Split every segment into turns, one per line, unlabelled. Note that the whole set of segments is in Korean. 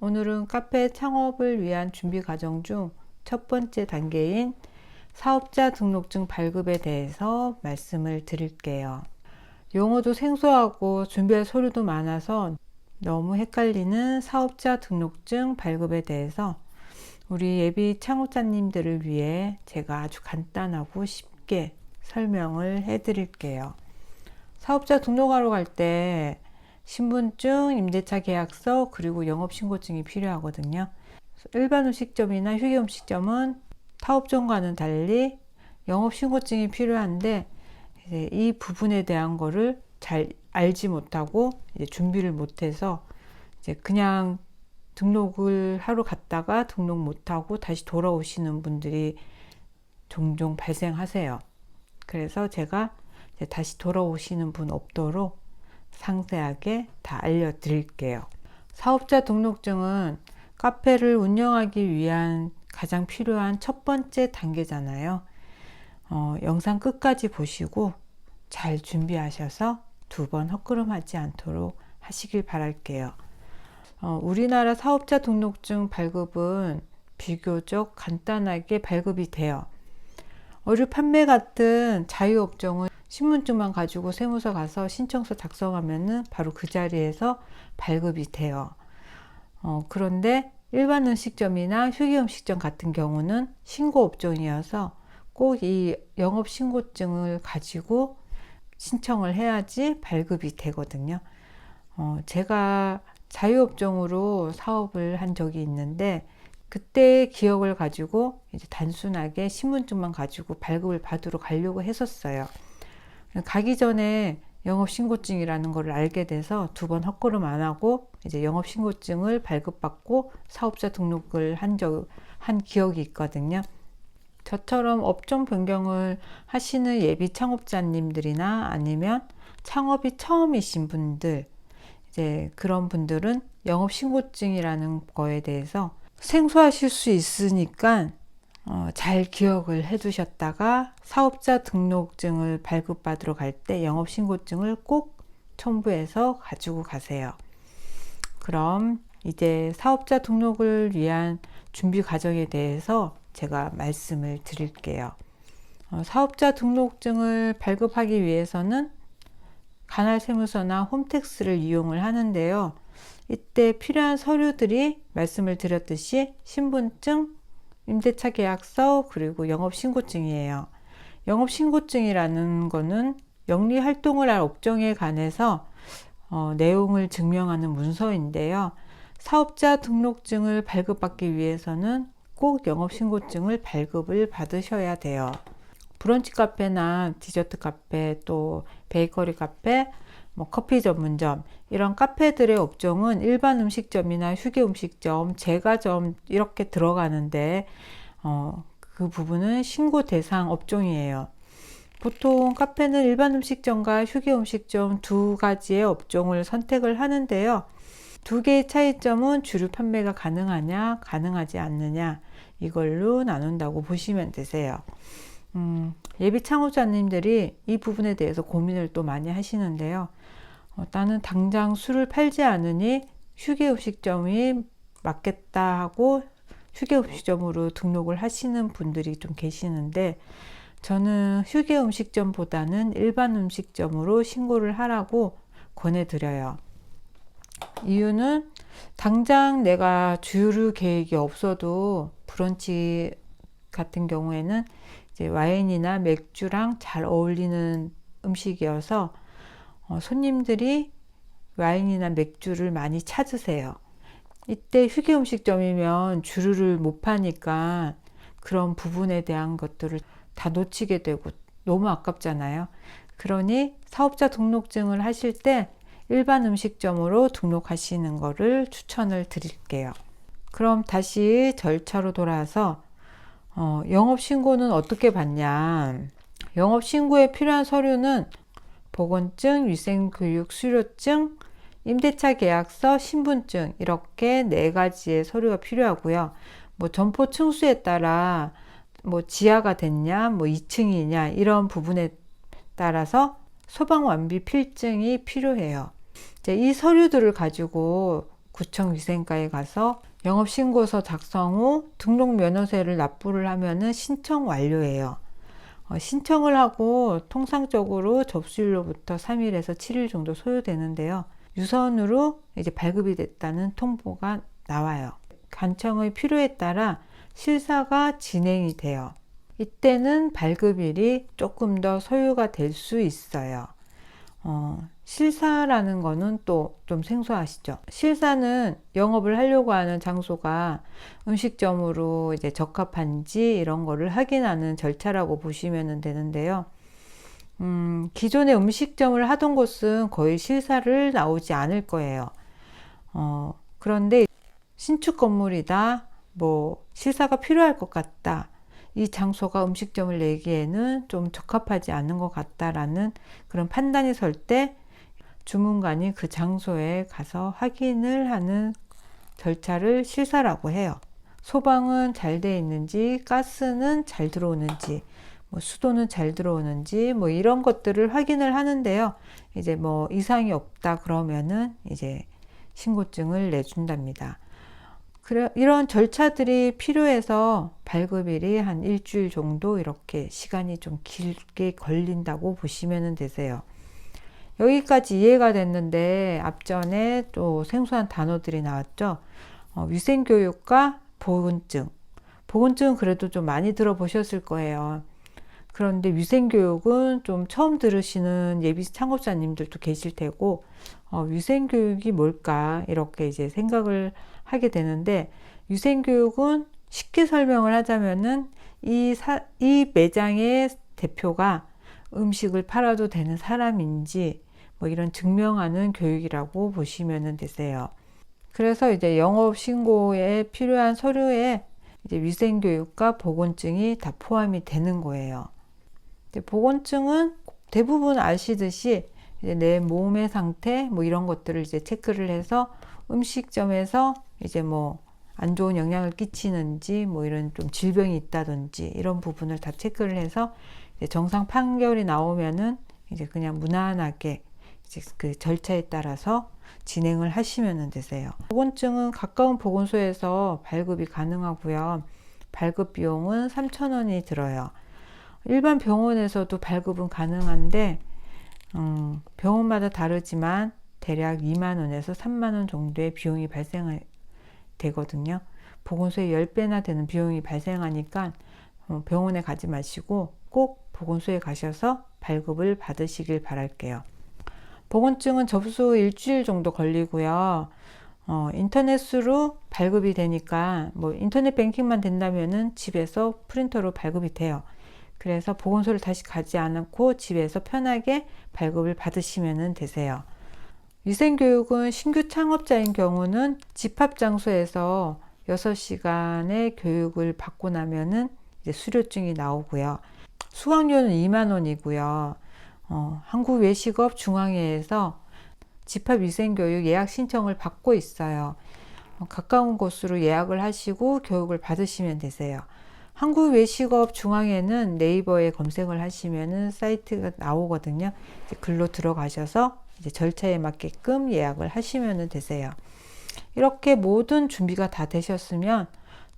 오늘은 카페 창업을 위한 준비 과정 중 첫 번째 단계인 사업자 등록증 발급에 대해서 말씀을 드릴게요. 용어도 생소하고 준비할 서류도 많아서 너무 헷갈리는 사업자 등록증 발급에 대해서 우리 예비 창업자님들을 위해 제가 아주 간단하고 쉽게 설명을 해 드릴게요. 사업자 등록하러 갈 때 신분증, 임대차 계약서, 그리고 영업신고증이 필요하거든요. 일반 음식점이나 휴게 음식점은 타업점과는 달리 영업신고증이 필요한데 이 부분에 대한 거를 잘 알지 못하고 준비를 못해서 그냥 등록을 하러 갔다가 등록 못하고 다시 돌아오시는 분들이 종종 발생하세요. 그래서 제가 다시 돌아오시는 분 없도록 상세하게 다 알려드릴게요. 사업자 등록증은 카페를 운영하기 위한 가장 필요한 첫 번째 단계잖아요. 영상 끝까지 보시고 잘 준비하셔서 두 번 헛걸음하지 않도록 하시길 바랄게요. 우리나라 사업자 등록증 발급은 비교적 간단하게 발급이 돼요. 의류 판매 같은 자유업종은 신분증만 가지고 세무서 가서 신청서 작성하면은 바로 그 자리에서 발급이 돼요. 그런데 일반 음식점이나 휴게 음식점 같은 경우는 신고업종이어서 꼭 이 영업신고증을 가지고 신청을 해야지 발급이 되거든요. 제가 자유업종으로 사업을 한 적이 있는데 그때의 기억을 가지고 이제 단순하게 신분증만 가지고 발급을 받으러 가려고 했었어요. 가기 전에 영업신고증이라는 걸 알게 돼서 두 번 헛걸음 안 하고 이제 영업신고증을 발급받고 사업자 등록을 한 기억이 있거든요. 저처럼 업종 변경을 하시는 예비 창업자님들이나 아니면 창업이 처음이신 분들, 이제 그런 분들은 영업신고증이라는 거에 대해서 생소하실 수 있으니까 잘 기억을 해 두셨다가 사업자 등록증을 발급받으러 갈 때 영업신고증을 꼭 첨부해서 가지고 가세요. 그럼 이제 사업자 등록을 위한 준비 과정에 대해서 제가 말씀을 드릴게요. 사업자 등록증을 발급하기 위해서는 관할세무서나 홈택스를 이용을 하는데요. 이때 필요한 서류들이 말씀을 드렸듯이 신분증, 임대차 계약서, 그리고 영업신고증이에요. 영업신고증이라는 거는 영리활동을 할 업종에 관해서 내용을 증명하는 문서인데요. 사업자 등록증을 발급받기 위해서는 꼭 영업신고증을 발급을 받으셔야 돼요. 브런치 카페나 디저트 카페, 또 베이커리 카페, 커피 전문점, 이런 카페들의 업종은 일반 음식점이나 휴게 음식점, 제과점 이렇게 들어가는데 그 부분은 신고 대상 업종이에요. 보통 카페는 일반 음식점과 휴게 음식점 두 가지의 업종을 선택을 하는데요. 두 개의 차이점은 주류 판매가 가능하냐, 가능하지 않느냐, 이걸로 나눈다고 보시면 되세요. 예비 창업자님들이 이 부분에 대해서 고민을 또 많이 하시는데요. 나는 당장 술을 팔지 않으니 휴게 음식점이 맞겠다 하고 휴게 음식점으로 등록을 하시는 분들이 좀 계시는데, 저는 휴게 음식점보다는 일반 음식점으로 신고를 하라고 권해드려요. 이유는 당장 내가 주류 계획이 없어도 브런치 같은 경우에는 이제 와인이나 맥주랑 잘 어울리는 음식이어서 손님들이 와인이나 맥주를 많이 찾으세요. 이때 휴게 음식점이면 주류를 못 파니까 그런 부분에 대한 것들을 다 놓치게 되고 너무 아깝잖아요. 그러니 사업자 등록증을 하실 때 일반 음식점으로 등록하시는 거를 추천을 드릴게요. 그럼 다시 절차로 돌아와서 영업신고는 어떻게 받냐. 영업신고에 필요한 서류는 보건증, 위생교육 수료증, 임대차 계약서, 신분증, 이렇게 네 가지의 서류가 필요하고요. 점포 층수에 따라 지하가 됐냐, 2층이냐, 이런 부분에 따라서 소방완비 필증이 필요해요. 이 서류들을 가지고 구청 위생과에 가서 영업신고서 작성 후 등록면허세를 납부를 하면은 신청 완료예요. 신청을 하고 통상적으로 접수일로부터 3일에서 7일 정도 소요되는데요. 유선으로 이제 발급이 됐다는 통보가 나와요. 간청의 필요에 따라 실사가 진행이 돼요. 이때는 발급일이 조금 더 소요가 될 수 있어요. 실사라는 거는 또 좀 생소하시죠? 실사는 영업을 하려고 하는 장소가 음식점으로 이제 적합한지 이런 거를 확인하는 절차라고 보시면 되는데요. 기존에 음식점을 하던 곳은 거의 실사를 나오지 않을 거예요. 그런데 신축 건물이다, 뭐 실사가 필요할 것 같다, 이 장소가 음식점을 내기에는 좀 적합하지 않은 것 같다라는 그런 판단이 설 때 주문관이 그 장소에 가서 확인을 하는 절차를 실사라고 해요. 소방은 잘 돼 있는지, 가스는 잘 들어오는지, 뭐 수도는 잘 들어오는지, 뭐 이런 것들을 확인을 하는데요. 이제 뭐 이상이 없다 그러면은 이제 신고증을 내준답니다. 이런 절차들이 필요해서 발급일이 한 일주일 정도 이렇게 시간이 좀 길게 걸린다고 보시면 되세요. 여기까지 이해가 됐는데 앞전에 또 생소한 단어들이 나왔죠. 위생교육과 보건증. 보건증은 그래도 좀 많이 들어보셨을 거예요. 그런데 위생교육은 좀 처음 들으시는 예비 창업자님들도 계실 테고, 위생교육이 뭘까 이렇게 이제 생각을 하게 되는데, 위생교육은 쉽게 설명을 하자면은 이 매장의 대표가 음식을 팔아도 되는 사람인지 뭐 이런 증명하는 교육이라고 보시면 되세요. 그래서 이제 영업 신고에 필요한 서류에 이제 위생교육과 보건증이 다 포함이 되는 거예요. 보건증은 대부분 아시듯이 이제 내 몸의 상태 뭐 이런 것들을 이제 체크를 해서 음식점에서 이제 뭐 안 좋은 영향을 끼치는지 뭐 이런 좀 질병이 있다든지 이런 부분을 다 체크를 해서 이제 정상 판결이 나오면은 이제 그냥 무난하게 이제 그 절차에 따라서 진행을 하시면 되세요. 보건증은 가까운 보건소에서 발급이 가능하고요. 발급 비용은 3,000원이 들어요. 일반 병원에서도 발급은 가능한데 병원마다 다르지만 대략 2만원에서 3만원 정도의 비용이 발생되거든요. 보건소에 10배나 되는 비용이 발생하니까 병원에 가지 마시고 꼭 보건소에 가셔서 발급을 받으시길 바랄게요. 보건증은 접수 일주일 정도 걸리고요. 인터넷으로 발급이 되니까 뭐 인터넷 뱅킹만 된다면은 집에서 프린터로 발급이 돼요. 그래서 보건소를 다시 가지 않고 집에서 편하게 발급을 받으시면 되세요. 위생교육은 신규 창업자인 경우는 집합장소에서 6시간의 교육을 받고 나면은 이제 수료증이 나오고요. 수강료는 2만원이고요. 한국외식업 중앙회에서 집합위생교육 예약 신청을 받고 있어요. 가까운 곳으로 예약을 하시고 교육을 받으시면 되세요. 한국외식업 중앙회는 네이버에 검색을 하시면은 사이트가 나오거든요. 이제 글로 들어가셔서 이제 절차에 맞게끔 예약을 하시면 되세요. 이렇게 모든 준비가 다 되셨으면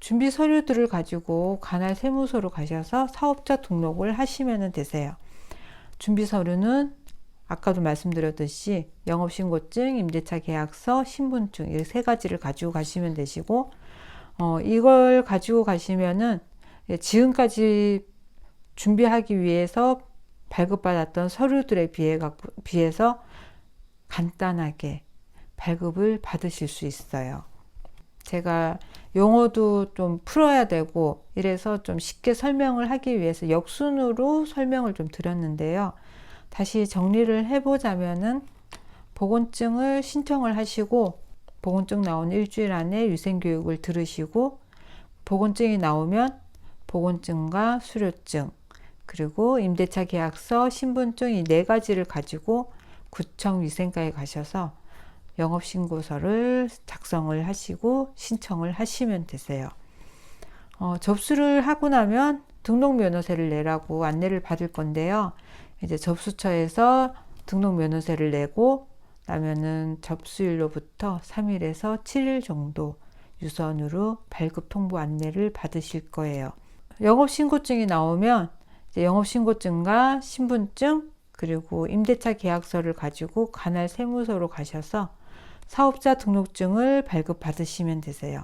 준비 서류들을 가지고 관할 세무서로 가셔서 사업자 등록을 하시면 되세요. 준비 서류는 아까도 말씀드렸듯이 영업신고증, 임대차 계약서, 신분증 이 세 가지를 가지고 가시면 되시고, 이걸 가지고 가시면은 지금까지 준비하기 위해서 발급받았던 서류들에 비해서 간단하게 발급을 받으실 수 있어요. 제가 용어도 좀 풀어야 되고 이래서 좀 쉽게 설명을 하기 위해서 역순으로 설명을 좀 드렸는데요. 다시 정리를 해보자면은 보건증을 신청을 하시고 보건증 나온 일주일 안에 위생교육을 들으시고 보건증이 나오면 보건증과 수료증 그리고 임대차 계약서, 신분증 이 네 가지를 가지고 구청 위생과에 가셔서 영업신고서를 작성을 하시고 신청을 하시면 되세요. 접수를 하고 나면 등록면허세를 내라고 안내를 받을 건데요. 이제 접수처에서 등록면허세를 내고 라면은 접수일로부터 3일에서 7일 정도 유선으로 발급 통보 안내를 받으실 거예요. 영업신고증이 나오면 이제 영업신고증과 신분증 그리고 임대차 계약서를 가지고 관할 세무서로 가셔서 사업자 등록증을 발급받으시면 되세요.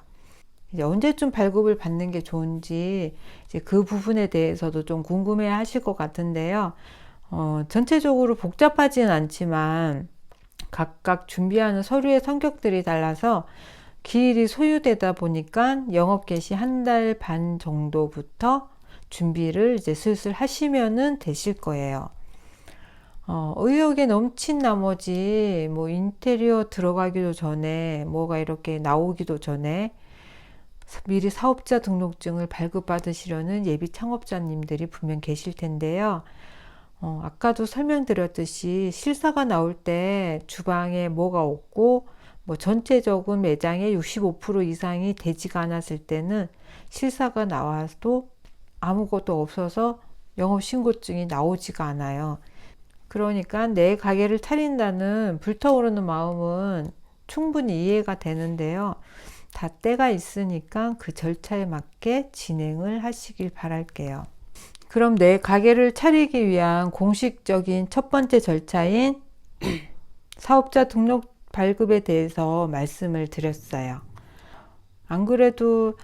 이제 언제쯤 발급을 받는 게 좋은지 이제 그 부분에 대해서도 좀 궁금해 하실 것 같은데요. 전체적으로 복잡하지는 않지만 각각 준비하는 서류의 성격들이 달라서 기일이 소요되다 보니까 영업 개시 한 달 반 정도부터 준비를 이제 슬슬 하시면은 되실 거예요. 의욕에 넘친 나머지 뭐 인테리어 들어가기도 전에 뭐가 이렇게 나오기도 전에 미리 사업자 등록증을 발급받으시려는 예비 창업자님들이 분명 계실 텐데요. 아까도 설명드렸듯이 실사가 나올 때 주방에 뭐가 없고 뭐 전체적인 매장의 65% 이상이 되지가 않았을 때는 실사가 나와도 아무것도 없어서 영업신고증이 나오지가 않아요. 그러니까 내 가게를 차린다는 불타오르는 마음은 충분히 이해가 되는데요. 다 때가 있으니까 그 절차에 맞게 진행을 하시길 바랄게요. 그럼 내 가게를 차리기 위한 공식적인 첫 번째 절차인 사업자 등록 발급에 대해서 말씀을 드렸어요. 안 그래도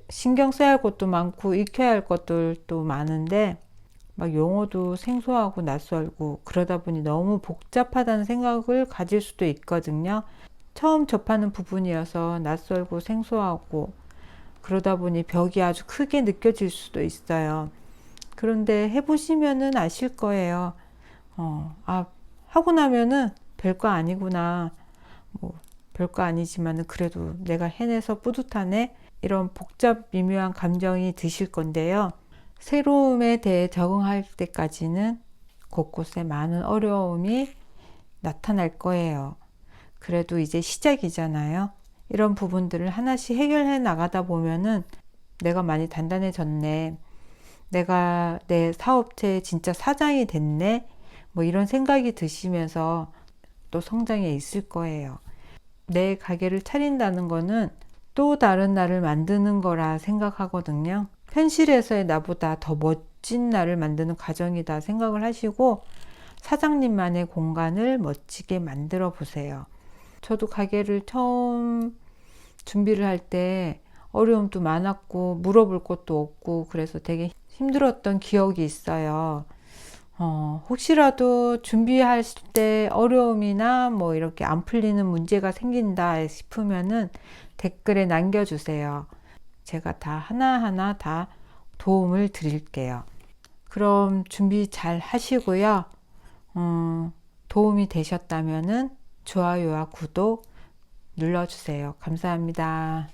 신경 써야 할 것도 많고 익혀야 할 것들도 많은데 막 용어도 생소하고 낯설고 그러다 보니 너무 복잡하다는 생각을 가질 수도 있거든요. 처음 접하는 부분이어서 낯설고 생소하고 그러다 보니 벽이 아주 크게 느껴질 수도 있어요. 그런데 해보시면은 아실 거예요. 하고 나면은 별거 아니구나. 뭐 별거 아니지만은 그래도 내가 해내서 뿌듯하네. 이런 복잡 미묘한 감정이 드실 건데요. 새로움에 대해 적응할 때까지는 곳곳에 많은 어려움이 나타날 거예요. 그래도 이제 시작이잖아요. 이런 부분들을 하나씩 해결해 나가다 보면은 내가 많이 단단해졌네. 내가 내 사업체의 진짜 사장이 됐네. 뭐 이런 생각이 드시면서 또 성장해 있을 거예요. 내 가게를 차린다는 거는 또 다른 나를 만드는 거라 생각하거든요. 현실에서의 나보다 더 멋진 나를 만드는 과정이다 생각을 하시고 사장님만의 공간을 멋지게 만들어 보세요. 저도 가게를 처음 준비를 할 때 어려움도 많았고 물어볼 것도 없고 그래서 되게 힘들었던 기억이 있어요. 혹시라도 준비할 때 어려움이나 뭐 이렇게 안 풀리는 문제가 생긴다 싶으면은 댓글에 남겨주세요. 제가 다 하나하나 다 도움을 드릴게요. 그럼 준비 잘 하시고요. 도움이 되셨다면은 좋아요와 구독 눌러주세요. 감사합니다.